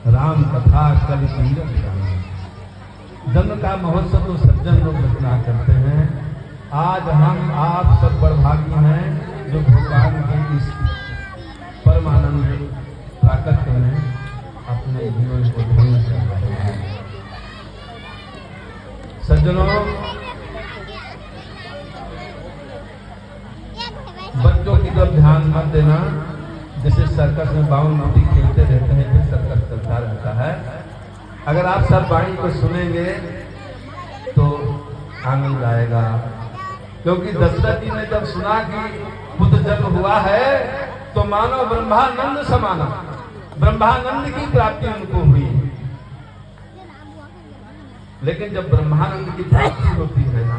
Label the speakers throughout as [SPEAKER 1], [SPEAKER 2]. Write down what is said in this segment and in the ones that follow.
[SPEAKER 1] राम कथा कल तीरथ जाना। जन्म का महोत्सव तो सज्जन लोग रचना करते हैं। आज हम आप सब बड़भागी हैं जो भगवान के इस परमानंद प्राकट्य में अपने जीवन को धन्य कर रहे हैं। सज्जनों, बच्चों की तरफ ध्यान मत देना। जैसे सर्कस में बाउल मोती खेलते रहते हैं, फिर सर्कस चलता रहता है। अगर आप सब वाणी को सुनेंगे तो आनंद आएगा, क्योंकि दशरथ जी ने जब सुना कि बुद्ध जन्म हुआ है तो मानो ब्रह्मानंद समाना, ब्रह्मानंद की प्राप्ति उनको हुई। लेकिन जब ब्रह्मानंद की प्राप्ति होती है ना,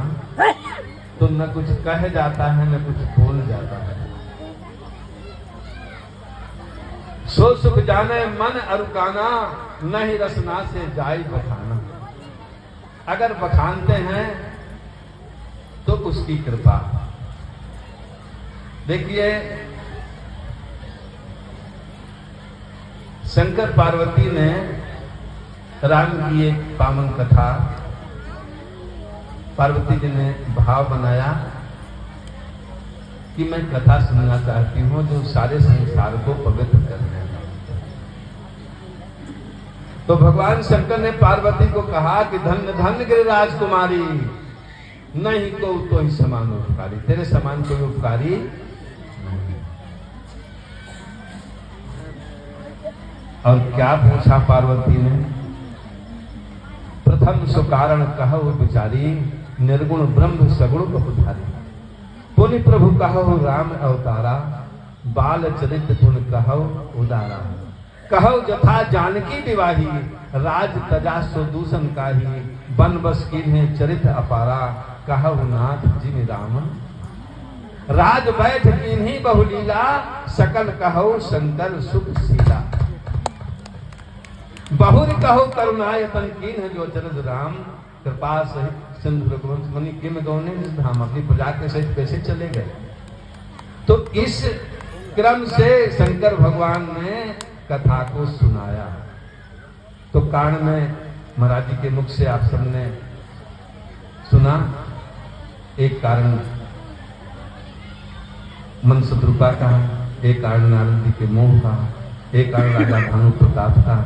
[SPEAKER 1] तो न कुछ कह जाता है न कुछ बोल जाता है। सो सुख जाने मन अरुकाना, नहीं रसना से जाय बखाना। अगर बखानते हैं तो उसकी कृपा। देखिए, शंकर पार्वती ने राम की एक पावन कथा, पार्वती जी ने भाव बनाया कि मैं कथा सुनना चाहती हूं जो सारे संसार को पवित्र करने वाली। तो भगवान शंकर ने पार्वती को कहा कि धन्य धन्य गिरिराज कुमारी, नहीं को तो ही समान उपकारी, तेरे समान कोई उपकारी नहीं। और क्या पूछा पार्वती ने? प्रथम सुकारण कहो विचारी, निर्गुण ब्रह्म सगुण बहुधारी। पुनि प्रभु कहो राम अवतारा, बाल चरित गुण कहो उदारा। कहो जथा जानकी विवाही, राज तजा सो दूषण काही। बन बस कीन्हे चरित अपारा, कहो नाथ जिमि राम। राज बैठ कीन्ही बहुलीला, सकल कहो शंकर सुख शीला। बहुर कहो करुणायतन कीन्ह जो चरद राम। कृपा सहित सिंधु रघुवंश मणि किम गौने निज धाम। अपनी प्रजा के सहित कैसे चले गए? तो इस क्रम से शंकर भगवान ने कथा को सुनाया। तो कारण में महाराज जी के मुख से आप सबने सुना। एक कारण मन शत्रुपा का, एक कारण नारद जी के मोह का, एक कारण राजा भानु प्रताप का।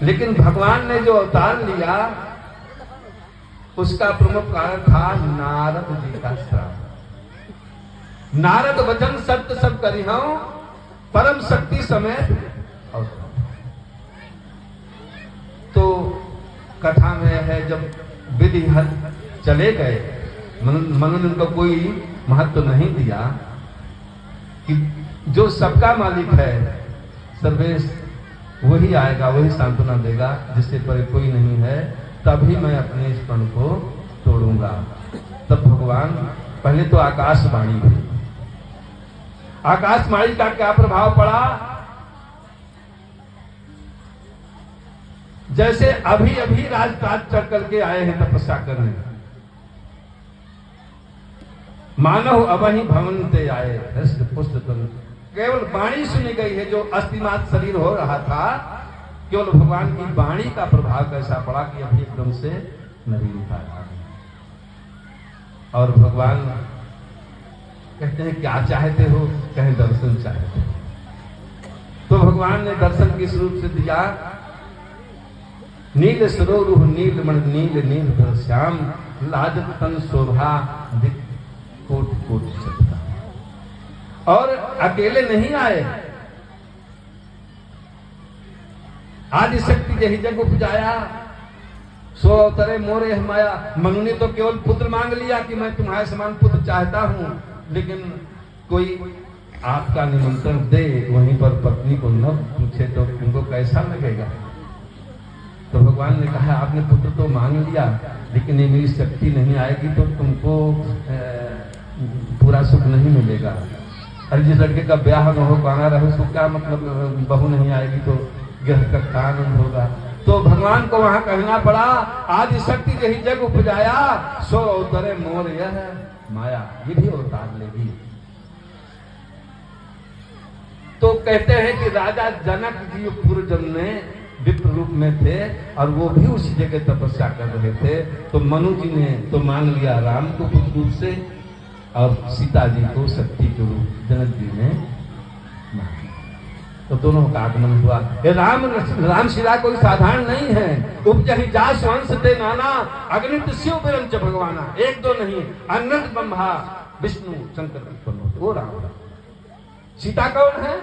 [SPEAKER 1] लेकिन भगवान ने जो अवतार लिया उसका प्रमुख कारण था नारद जी का श्राप। नारद वचन सत्य सब करी हूं, परम शक्ति समेत अवतार। तो कथा में है, जब विधि चले गए, मनन को कोई महत्व नहीं दिया कि जो सबका मालिक है सर्वेश वही आएगा, वही सांत्वना देगा, जिससे पर कोई नहीं है, तभी मैं अपने इस प्रण को तोड़ूंगा। तब भगवान पहले तो आकाशवाणी हुई। आकाशवाणी का क्या प्रभाव पड़ा? जैसे अभी अभी राजपाट चढ़ करके आए हैं तपस्या करने, मानव अवही भवन ते आए, हृष्ट पुष्ट तन। केवल वाणी सुनी गई है, जो अस्थिमात शरीर हो रहा था, केवल भगवान की वाणी का प्रभाव कैसा पड़ा कि अभी एकदम से नवीनता आ गई। और भगवान कहते हैं क्या चाहते हो? कहें दर्शन चाहते हो। तो भगवान ने दर्शन किस रूप से दिया? नील सरोरुह नील मण नील नील श्याम, लाजत तन शोभा दिख कोटि कोटि सत्ता। और अकेले नहीं आए, आदि शक्ति जही जग उपजाया, सो अवतरे मोरे हमाया। मनु ने तो केवल पुत्र मांग लिया कि मैं तुम्हारे समान पुत्र चाहता हूं, लेकिन कोई आपका निमंत्रण दे, वहीं पर पत्नी को न पूछे तो तुमको कैसा लगेगा? तो भगवान ने कहा आपने पुत्र तो मांग लिया, लेकिन ये मेरी शक्ति नहीं आएगी तो तुमको पूरा सुख नहीं मिलेगा। अरे जिस लड़के का ब्याह न हो पाना रहे, उसको क्या मतलब बहू नहीं आएगी तो ग्रह का क्या आनंद होगा? तो भगवान को वहां कहना पड़ा, आदि शक्ति यही जग उपजाया, सो अवतरे मोर यह माया। ये भी अवतार लेगी। तो कहते हैं कि राजा जनक जी पूर्व जन्म में विप्र रूप में थे और वो भी उसी जगह तपस्या कर रहे थे। तो मनु जी ने तो मान लिया राम को पुत्र रूप से और सीता जी को शक्ति के रूप जनक जी ने मान लिया। तो दोनों का आगमन हुआ। ये रामशिला कोई साधारण नहीं है। उपजहि जास वंश ते नाना अग्नित शिव विरंच भगवाना। एक दो नहीं, अनंत ब्रह्मा विष्णु शंकर उत्पन्न होते, वो राम। सीता कौन है?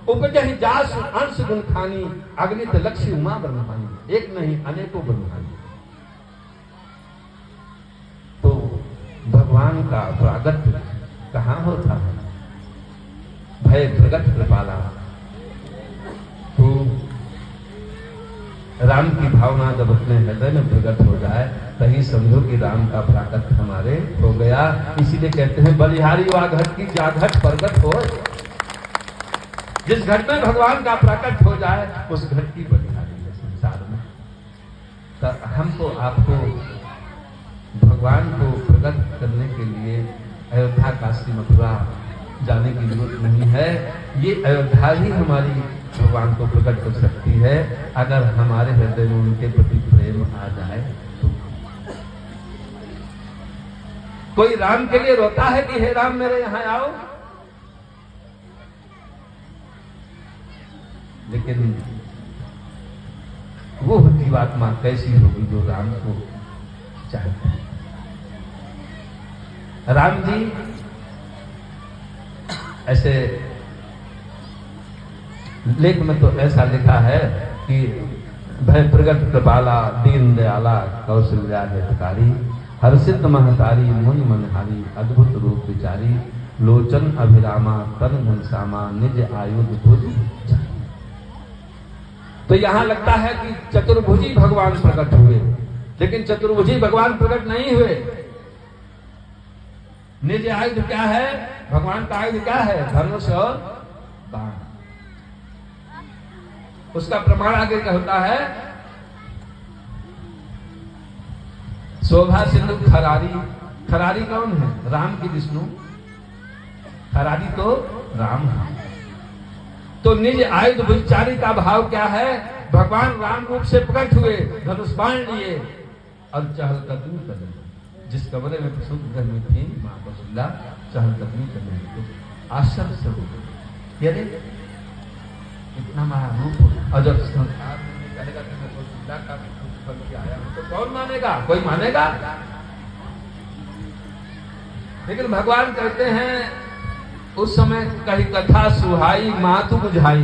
[SPEAKER 1] उपजहि जास अंश गुण खानी अग्नित लक्ष्य उमा ब्रह्मानी। एक नहीं अनेकों ब्रह्मानी। तो भगवान का प्रागट्य कहाँ होता है? भय प्रगट कृपाला। तो राम की भावना जब अपने हृदय में प्रकट हो जाए तभी समझो कि राम का प्रागट्य हमारे हो गया। इसीलिए कहते हैं बलिहारी वा घट की जा घट प्रगट हो। जिस घट में भगवान का प्राकट हो जाए उस घट की बलिहारी है संसार में। तो हमको आपको भगवान को प्रकट करने के लिए अयोध्या काशी मथुरा जाने की जरूरत नहीं है। ये अयोध्या ही हमारी भगवान को प्रकट कर सकती है अगर हमारे हृदय में उनके प्रति प्रेम आ जाए तो। कोई राम के लिए रोता है कि हे राम मेरे यहां आओ, लेकिन वो जीवात्मा कैसी होगी जो राम को चाहती है। राम जी ऐसे लेख में तो ऐसा लिखा है कि भय प्रगट कृपाला दीन दयाला कौशल्या हितकारी हर्षित महतारी मुनि मनहारी अद्भुत रूप विचारी लोचन अभिरामा तन घनश्यामा निज आयुध भुज। तो यहां लगता है कि चतुर्भुजी भगवान प्रकट हुए, लेकिन चतुर्भुजी भगवान प्रकट नहीं हुए। निज आयुध क्या है? भगवान का आयुध क्या है? धनुष और बाण। उसका प्रमाण आगे क्या होता है? शोभा सिंधु खरारी। खरारी कौन है? राम की विष्णु। खरारी तो राम है। तो निज आयुध विचारी का भाव क्या है? भगवान राम रूप से प्रकट हुए, धनुष बाण लिए और चहल कदमी कर दिए। जिस कमरे में प्रसूत घर में थी मां कौशल्या चहल कदमी करने लगे। आश्चर्य से हो गए, इतना महारूप। और जब संसार में कहेगा कि मैं कौशल्या का बन के आया हूं तो कौन मानेगा? कोई मानेगा? लेकिन भगवान कहते हैं उस समय कहीं कथा सुहाई मातु बुझाई,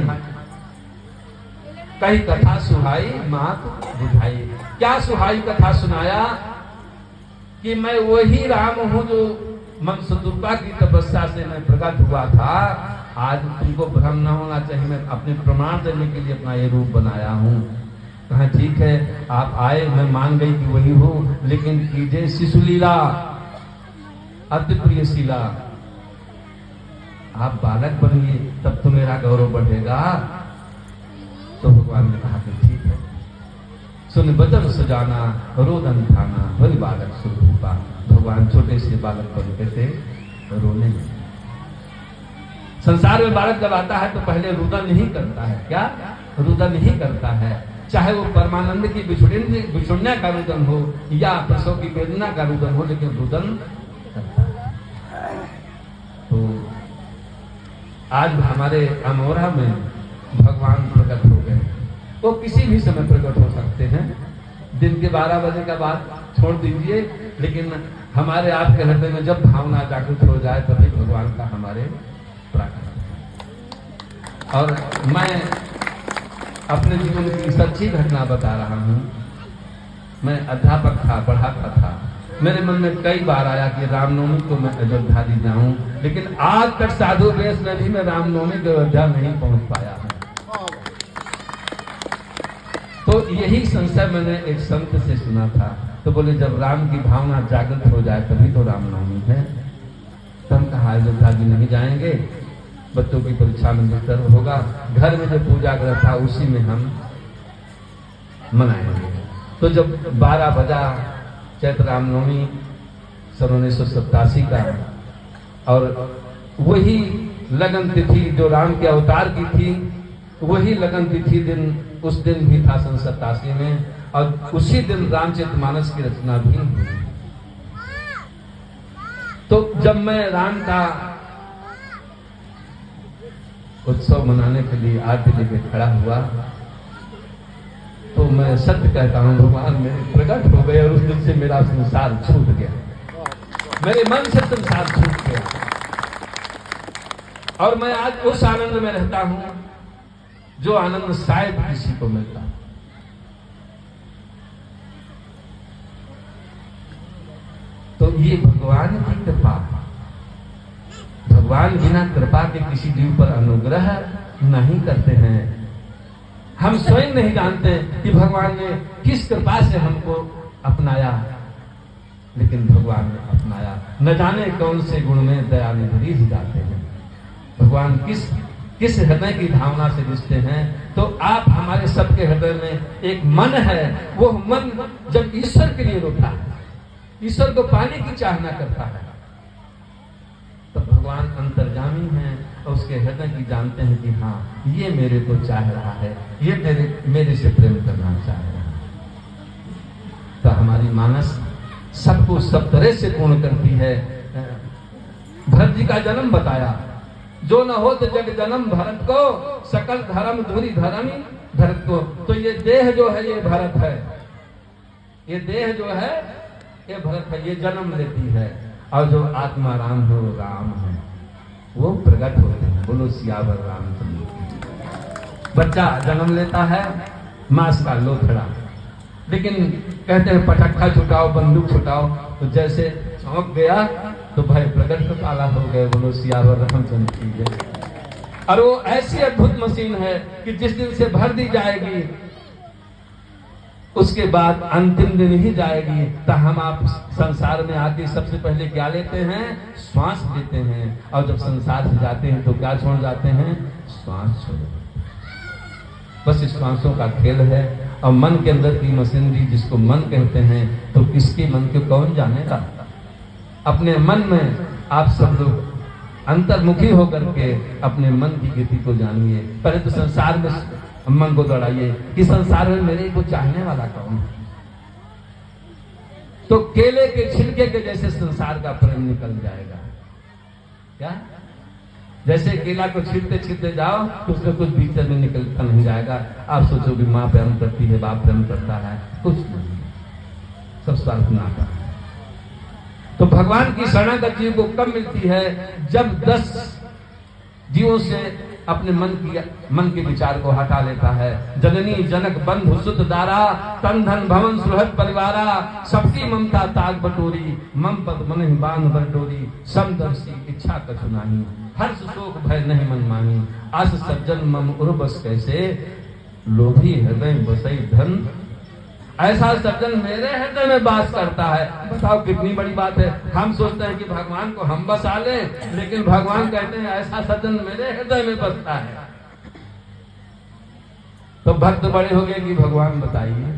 [SPEAKER 1] कहीं कथा सुहाई मातु बुझाई। क्या सुहाई कथा सुनाया? कि मैं वही राम हूं जो मनसुतुर्पा की तपस्या से मैं प्रकट हुआ था। आज तुमको भ्रम न होना चाहिए, मैं अपने प्रमाण देने के लिए अपना ये रूप बनाया हूं। कहा ठीक है आप आए, मैं मान गई कि वही हूं, लेकिन कीजिए शिशुलीला अति प्रिय शीला। आप बालक बनिए तब तो मेरा गौरव बढ़ेगा। तो भगवान ने कहा कि ठीक है। सुन बदन सजाना रोदन थाना वही बालक सुरूपा। भगवान छोटे से बालक बनते थे रोने में। संसार में बालक जब आता है तो पहले रुदन ही करता है। क्या? रुदन ही करता है। चाहे वो परमानंद की बिछुड़ने का रुदन हो या प्रसव की वेदना का रुदन हो, लेकिन रुदन करता है। तो आज हमारे अमोरा में भगवान प्रकट हो गए। वो किसी भी समय प्रकट हो सकते हैं। दिन के 12 बजे का बाद छोड़ दीजिए, लेकिन हमारे आपके हृदय में जब भावना जागृत हो जाए तभी भगवान का हमारे प्राकट। और मैं अपने जीवन की सच्ची घटना बता रहा हूं। मैं अध्यापक था, पढ़ाता था। मेरे मन में कई बार आया कि रामनवमी को मैं अयोध्या जी जाऊं, लेकिन आज तक साधु वेश में भी मैं रामनवमी के अयोध्या नहीं पहुंच पाया हूं। तो यही संशय मैंने एक संत से सुना था। तो बोले जब राम की भावना जागृत हो जाए तभी तो रामनवमी है। तो हम कहा अयोध्या जी नहीं जाएंगे, बच्चों की परीक्षा में डिस्टर्ब होगा। घर में जो पूजा ग्रह था उसी में हम मनाएंगे। तो जब 12 बजा चैत्र रामनवमी सन 1987 का, और वही लगन तिथि जो राम के अवतार की थी, वही लगन तिथि दिन उस दिन भी था सन 87 में, और उसी दिन रामचरितमानस की रचना भी हुई। तो जब मैं राम का उत्सव मनाने के लिए आरती लेके खड़ा हुआ, तो मैं सत्य कहता हूं, भगवान मेरे प्रकट हो गए और उस दिन से मेरा संसार छूट गया, मेरे मन से संसार छूट गया, और मैं आज उस आनंद में रहता हूं जो आनंद शायद किसी को मिलता। तो ये भगवान की कृपा, भगवान बिना कृपा के किसी जीव पर अनुग्रह नहीं करते हैं। हम स्वयं नहीं जानते कि भगवान ने किस कृपा से हमको अपनाया, लेकिन भगवान ने अपनाया। न जाने कौन से गुण में दया निधि जाते हैं, भगवान किस हृदय की भावना से रिश्ते हैं। तो आप हमारे सबके हृदय में एक मन है, वो मन जब ईश्वर के लिए रोता है, ईश्वर को पाने की चाहना करता है, तो भगवान अंतर्यामी है और उसके हृदय की जानते हैं कि हाँ, ये मेरे को चाह रहा है, ये मेरे से प्रेम करना चाह रहा है। तो हमारी मानस सबको सब तरह से पूर्ण करती है। भरत जी का जन्म बताया, जो न हो तो जग जन्म भरत को, सकल धर्म धुरी धर्मी भरत को। तो ये देह जो है ये भरत है, ये देह जो है ये भरत है, ये जन्म लेती है, और जो आत्मा राम है वो राम है, वो प्रकट होते हैं। बोलो सियावर रामचंद्र की। बच्चा जन्म लेता है मांस का लोथड़ा, लेकिन कहते हैं पटाखा छुटाओ बंदूक छुटाओ, तो जैसे चौंक गया तो भाई प्रकट तो काला हो गए। बोलो सियावर रामचंद्र की जय। और वो ऐसी अद्भुत मशीन है कि जिस दिन से भर दी जाएगी उसके बाद अंतिम दिन ही जाएगी। तो हम आप संसार में आके सबसे पहले क्या लेते हैं? श्वास लेते हैं, और जब संसार से जाते हैं तो क्या छोड़ जाते हैं? श्वास छोड़। बस इस श्वासों का खेल है। और मन के अंदर की मशीनरी जिसको मन कहते हैं, तो किसके मन को कौन जानेगा? अपने मन में आप सब लोग अंतर्मुखी होकर के अपने मन की गति को जानिए। पहले तो संसार में मन को दौड़ाइए कि संसार में मेरे को चाहने वाला कौन है। तो केले के छिलके के जैसे संसार का प्रेम निकल जाएगा। क्या? जैसे केला को छीलते छीलते जाओ तो उसमें कुछ भीतर में निकलता नहीं जाएगा। आप सोचो कि माँ प्रेम करती है, बाप प्रेम करता है, कुछ नहीं, सब स्वार्थ नाता है। तो भगवान की शरणागत जीव को कब मिलती है? जब 10 जीवों से अपने मन के विचार को हटा लेता है। जननी जनक बंधु सुत दारा, तन धन भवन सुहृद परिवारा, सबकी ममता ताग बटोरी, मम पद मन ही बांध बटोरी, समदर्शी इच्छा कछु नाही, हर्ष शोक भय नहीं मन मानी, आस सज्जन मम उर्बस कैसे, लोभी हृदय बसई धन। ऐसा सज्जन मेरे हृदय में वास करता है। बताओ कितनी बड़ी बात है। हम सोचते हैं कि भगवान को हम बसा ले, लेकिन भगवान कहते हैं ऐसा सज्जन मेरे हृदय में बसता है। तो भक्त बड़े हो गए कि भगवान बताइए।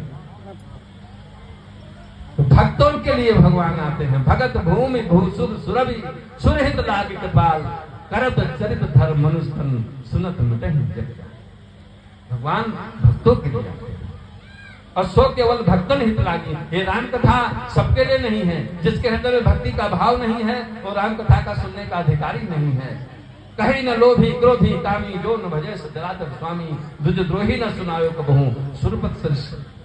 [SPEAKER 1] तो भक्तों के लिए भगवान आते हैं। भगत भूमि भूसुर सुरभि सुरहित लागे कृपाल, करत चरित धर्म मनुष्य सुनत मिटहि जग। भगवान भक्तों के लिए आते हैं। और सो केवल भक्तन हित लागी। ये राम कथा सबके लिए नहीं है। जिसके हृदय में भक्ति का भाव नहीं है वो राम कथा का सुनने का अधिकारी नहीं है। कहीं न लोभी क्रोधी कामी, जो न भजे सचराचर स्वामी, द्विजद्रोही न सुनायो कबहू, सुरपत सरिस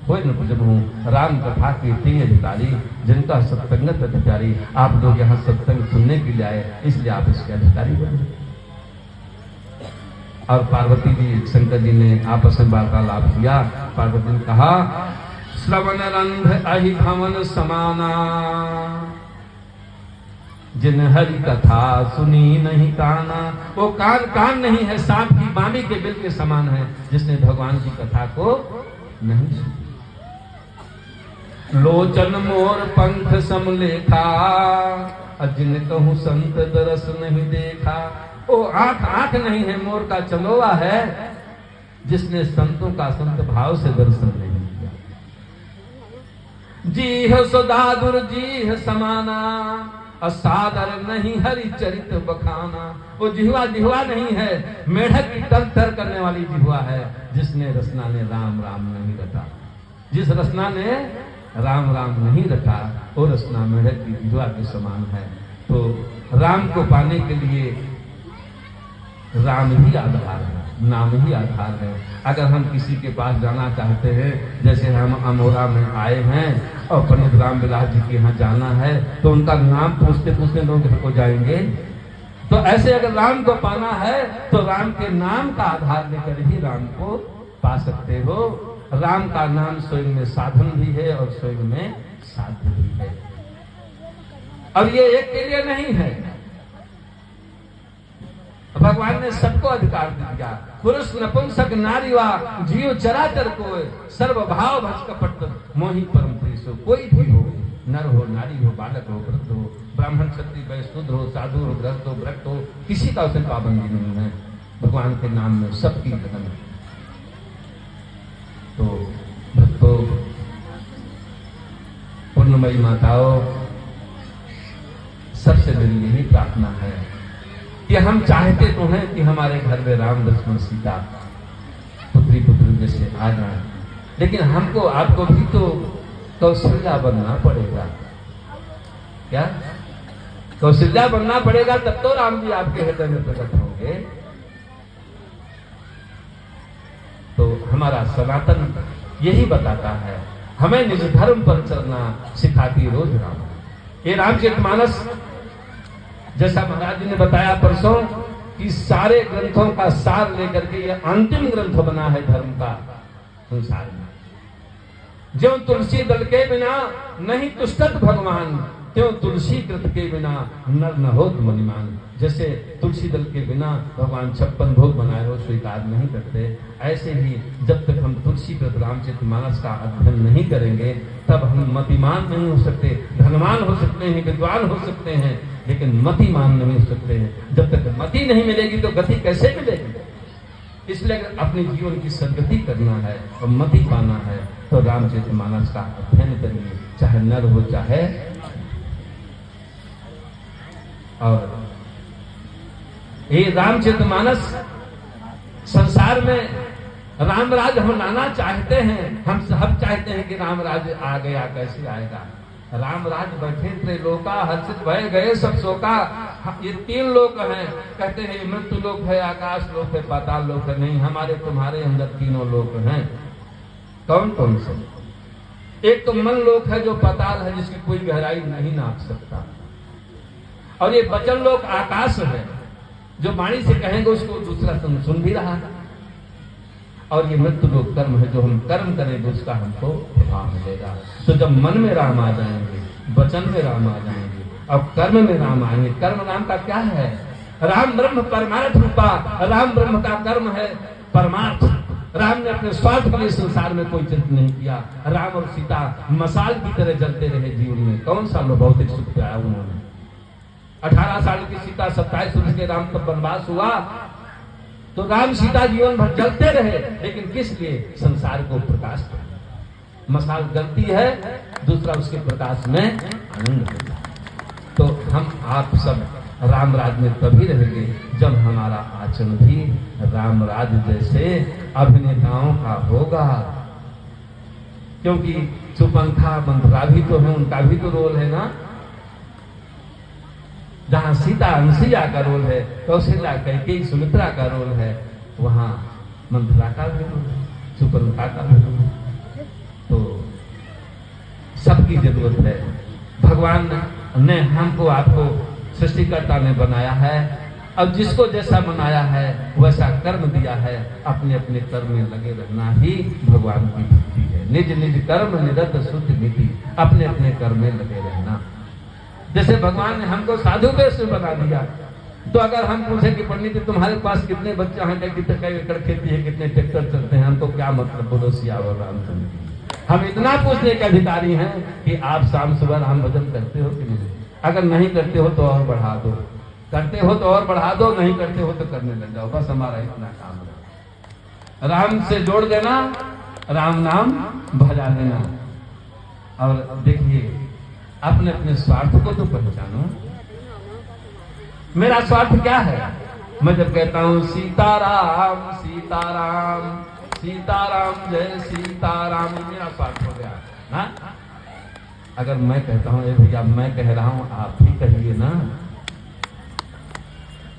[SPEAKER 1] होय न भजबहू। राम कथा के 3 अधिकारी, जिनका सत्संगत अधिकारी। आप लोग यहाँ सत्संग सुनने के लिए आए, इसलिए आप इसके अधिकारी बने। और पार्वती जी, शंकर जी ने आपस में वार्तालाप किया। पार्वती ने कहा, श्रवण रंध अहि भवन समाना, जिन हरि कथा सुनी नहीं काना। वो कान नहीं है, सांप की बामी के बिल के समान है, जिसने भगवान की कथा को नहीं सुनी। लोचन मोर पंख समलेखा, जिन कहूं संत दरस नहीं देखा। वो आंख नहीं है, मोर का चलोवा है, जिसने संतों का संत भाव से दर्शन नहीं किया। जी है सुदादुर जी है समाना, असादर नहीं हरि चरित बखाना। वो जिह्वा जिह्वा नहीं है, मेढक की तर तर करने वाली जिह्वा है, जिसने रसना ने राम राम नहीं रटा। जिस रसना ने राम राम नहीं रटा, वो रसना मेढक की जिह्वा के समान है। तो राम को पाने के लिए राम ही आधार है, नाम ही आधार है। अगर हम किसी के पास जाना चाहते हैं, जैसे हम अमोरा में आए हैं और पंडित राम विलास जी के यहाँ जाना है, तो उनका नाम पूछते पूछते लोग घर को जाएंगे। तो ऐसे अगर राम को पाना है तो राम के नाम का आधार लेकर ही राम को पा सकते हो। राम का नाम स्वयं में साधन भी है और स्वयं में साध्य भी है। और ये एक के लिए नहीं है, भगवान ने सबको अधिकार दिया। पुरुष नपुंसक नारी वा जीव चराचर को सर्वभाव भज कपट मोहि परम प्रेसो। कोई भी हो, नर हो, नारी हो, बालक हो, वृद्ध हो, ब्राह्मण क्षत्रिय वैश्य शूद्र हो, साधु हो, गृहस्थ हो, भ्रष्ट हो, किसी का उसे पाबंदी नहीं है। भगवान के नाम में सबकी लगन है। तो भक्तों, पूर्णमयी माताओं, सबसे मेरी यही प्रार्थना है कि हम चाहते तो हैं कि हमारे घर में राम लक्ष्मण सीता पुत्री पुत्र जैसे आ जाए, लेकिन हमको आपको भी तो कौशल्या बनना पड़ेगा। क्या कौशल्या बनना पड़ेगा? तब तो राम जी आपके हृदय में प्रकट होंगे। तो हमारा सनातन यही बताता है, हमें निज धर्म पर चलना सिखाती रोज राम। ये रामचरितमानस जैसा महाराज जी ने बताया परसों कि सारे ग्रंथों का सार लेकर के ये अंतिम ग्रंथ बना है धर्म का संसार में। ज्यों तुलसी दल के बिना नहीं तुष्टत भगवान, त्यों तुलसी कृत के बिना नर न होत मनिमान। जैसे तुलसी दल के बिना भगवान 56 भोग बनाए हो स्वीकार नहीं करते, ऐसे ही जब तक हम तुलसी कृत रामचरितमानस का अध्ययन नहीं करेंगे तब हम मतिमान नहीं हो सकते। धनवान हो सकते हैं, विद्वान हो सकते हैं, लेकिन मतिमान नहीं हो सकते हैं। जब तक मति नहीं मिलेगी तो गति कैसे मिलेगी? इसलिए अपने जीवन की सद्गति करना है और मति पाना है तो रामचरितमानस का अध्ययन करिए, चाहे नर हो चाहे। और ये रामचरितमानस संसार में रामराज हम लाना चाहते हैं। हम सब चाहते हैं कि रामराज आ गया, कैसे आएगा? रामराज बैठे त्रैलोका हर्षित भय गए सब शोका। ये 3 लोक हैं, कहते हैं मृत्यु लोक है, आकाश लोक है, पाताल लोक है। नहीं, हमारे तुम्हारे अंदर 3 लोक हैं। कौन कौन से? एक तो मन लोक है जो पाताल है, जिसकी कोई गहराई नहीं नाप सकता। और ये वचन लोक आकाश है, जो वाणी से कहेंगे उसको दूसरा सुन भी रहा है। और ये मृत्यु लोक कर्म है, जो हम कर्म करेंगे उसका हमको प्रभाव मिलेगा। तो जब मन में राम आ जाएंगे, वचन में राम आ जाएंगे और कर्म में राम आएंगे। कर्म नाम का क्या है? राम ब्रह्म परमार्थ रूपा। राम ब्रह्म का कर्म है परमार्थ। राम ने अपने स्वार्थ के लिए संसार में कोई चिंता नहीं किया। राम और सीता मसाल की तरह जलते रहे जीवन में। कौन सा भौतिक सुख पाया उन्होंने? 18 साल की सीता, 27 वर्ष के राम तब वनवास हुआ। तो राम सीता जीवन भर जलते रहे, लेकिन किस लिए? संसार को प्रकाश करना। मसाल जलती है, दूसरा उसके प्रकाश में आनंद होता है। तो हम आप सब रामराज में तभी रहेंगे जब हमारा आचरण भी रामराज जैसे अभिनेताओं का होगा। क्योंकि सुपंखा मंथरा भी तो है, उनका भी तो रोल है ना। जहां सीता अनुसुईया का रोल है, कौशल्या कैकेयी सुमित्रा का रोल है, वहां मंथरा का भी रोल है, सुपंखा का भी रोल है। तो सबकी जरूरत है। भगवान ने हमको आपको सृष्टिकर्ता ने बनाया है और जिसको जैसा बनाया है वैसा कर्म दिया है। अपने अपने कर्म में लगे रहना ही भगवान की भक्ति है। निज निज कर्म निरत शुद्ध नीति। अपने अपने कर्म में लगे रहना। जैसे भगवान ने हमको साधु वेश में बना दिया, तो अगर हम पूछे कि पंडित जी तुम्हारे पास कितने बच्चे हैं, कितने एकड़ खेती है, कितने ट्रैक्टर चलते हैं, हमको क्या मतलब? बोलो सियावर रामचंद्र। हम इतना पूछने के अधिकारी हैं कि आप शाम सुबह राम भजन करते हो कि नहीं? अगर नहीं करते हो तो और बढ़ा दो, करते हो तो और बढ़ा दो, नहीं करते हो तो करने लग जाओ। बस हमारा इतना काम है। राम से जोड़ देना, राम नाम भजा देना। और देखिए, अपने अपने स्वार्थ को तो पहचानो। मेरा स्वार्थ क्या है? मैं जब कहता हूं सीताराम सीताराम सीताराम जय सीताराम, मेरा स्वार्थ हो गया ना। अगर मैं कहता हूं भैया मैं कह रहा हूं आप भी कहिए ना,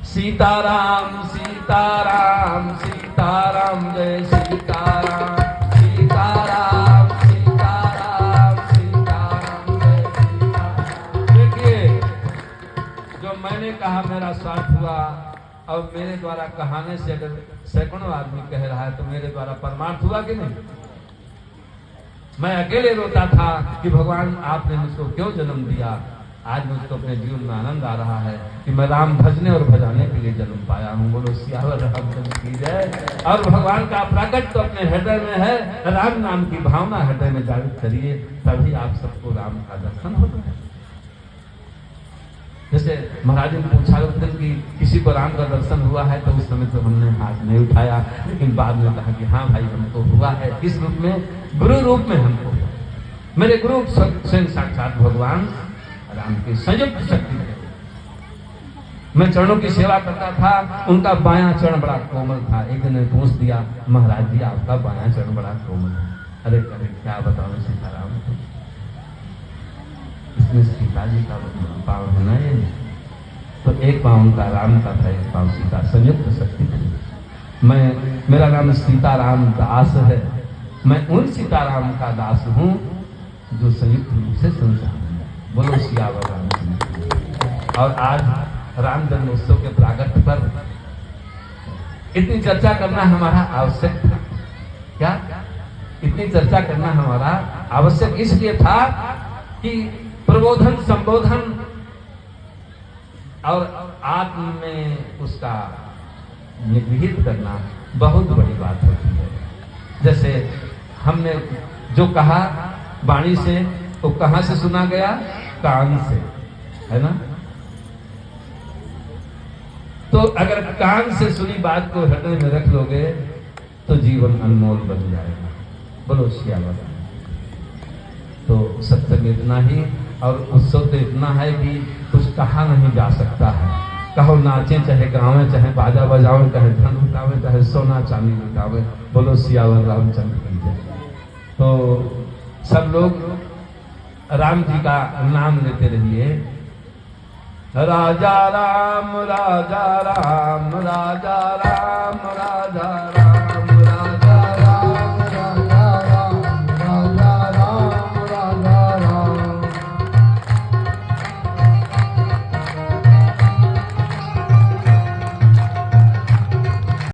[SPEAKER 1] सीताराम सीताराम सीताराम जय सीताराम सीताराम सीताराम सीताराम जय सीताराम। देखिए जो मैंने कहा मेरा स्वार्थ हुआ, और मेरे द्वारा कहाने से अगर सैकड़ों आदमी कह रहा है तो मेरे द्वारा परमार्थ हुआ कि नहीं? मैं अकेले रोता था कि भगवान आपने मुझको क्यों जन्म दिया। आज मुझको अपने जीवन में आनंद आ रहा है कि मैं राम भजने और भजाने के लिए जन्म पाया हूँ। बोलो सियावर रामचंद्र की जय। और भगवान का प्राकट तो अपने हृदय में है, राम नाम की भावना हृदय में जागृत करिए, तभी आप सबको राम का दर्शन होता है। जैसे महाराज ने पूछा उस दिन कि किसी को राम का दर्शन हुआ है, तो उस समय तो हमने हाथ नहीं उठाया, लेकिन बाद में कहा कि हाँ भाई हमको हुआ है। किस रूप में? गुरु रूप में हमको। मेरे गुरु स्वयं साक्षात भगवान राम की संयुक्त शक्ति है। मैं चरणों की सेवा करता था, उनका बायां चरण बड़ा कोमल था। एक दिन ने पूछ दिया, महाराज जी आपका बायां चरण बड़ा कोमल है। अरे अरे क्या बताऊं सीताराम को, इसमें सीता जी का पाँव है ना ये, तो एक पाँव उनका राम का था, एक पाँव सीता, संयुक्त शक्ति थी। मेरा नाम सीताराम दास है। मैं उन सीताराम का दास हूँ जो संयुक्त रूप से संसार में। बोलो सियावर रामचंद्र। और आज राम जन्मोत्सव के प्रागट्य पर इतनी चर्चा करना हमारा आवश्यक था। क्या इतनी चर्चा करना हमारा आवश्यक इसलिए था कि प्रबोधन संबोधन और आत्म में उसका निगृहित करना बहुत बड़ी बात होती है। जैसे हमने जो कहा वाणी से, तो कहां से सुना गया? कान से, है ना। तो अगर कान से सुनी बात को हृदय में रख लोगे तो जीवन अनमोल बन जाएगा। बोलो श्यामा। तो सत्संग इतना ही, और उत्सव तो इतना है कि कुछ कहा नहीं जा सकता है। कहो नाचे चाहे गावे, चाहे बाजा बजाओ, चाहे धन लुटावे, चाहे सोना चांदी लुटावे। बोलो सियावर रामचंद्र की जय। तो सब लोग राम जी का नाम लेते रहिए। राजा राम राजा राम राजा राम